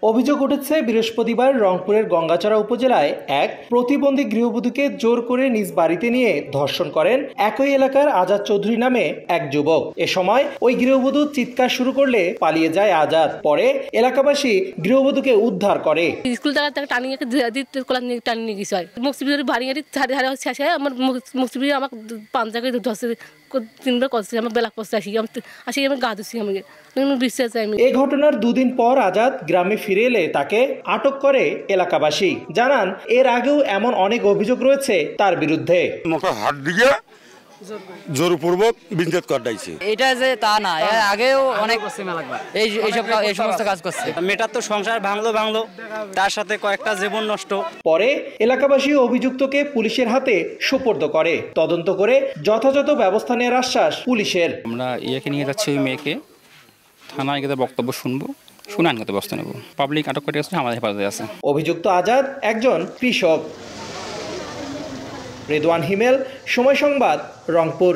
অভিযোগ উঠেছে বৃহস্পতিবার রংপুরের গঙ্গাচড়া উপজেলায় এক প্রতিবন্ধী গৃহবধূকে জোর করে নিজ বাড়িতে নিয়ে ধর্ষণ করেন একই এলাকার আজাদ চৌধুরী নামে এক যুবক। এ সময় ওই গৃহবধূ চিৎকার শুরু করলে পালিয়ে যায় আজাদ। পরে এলাকাবাসী গৃহবধূকে উদ্ধার করে। স্কুল টানিয়ে টানিয়ে গেছে মুক্তিবিদের বাড়ি শেষে আমার মুক্তিবিদ আমাকে পাঞ্জাকে ধরছে তিনবার করছে আমার বেলা করছে আসি আমি গা ধুছি আমি বিশ্বাস। এই ঘটনার দুদিন পর আজাদ গ্রামে ফিরে এলে তাকে আটক করে এলাকাবাসী। জানান এর আগেও এমন অনেক অভিযোগ রয়েছে তার বিরুদ্ধে। হাত দিয়ে জোরপূর্বক বিচ্ছেদ করাইছে। এটা যে তা না, এর আগেও অনেক এই সমস্ত কাজ করছে। মেয়েটার তো সংসার ভাঙলো, তার সাথে কয়েকটা জীবন নষ্ট। পরে এলাকাবাসী অভিযুক্তকে পুলিশের হাতে সোপর্দ করে। তদন্ত করে যথাযথ ব্যবস্থা নেওয়ার আশ্বাস পুলিশের। আমরা ইয়াকে নিয়ে যাচ্ছি ওই মেয়েকে থানায় গিয়ে বক্তব্য শুনবো, শুনে আইনগত ব্যবস্থা নেব। পাবলিক আটক করে আমাদের হেফাজতে আছে। অভিযুক্ত আজাদ একজন কৃষক। রেদওয়ান হিমেল, সময় সংবাদ, রংপুর।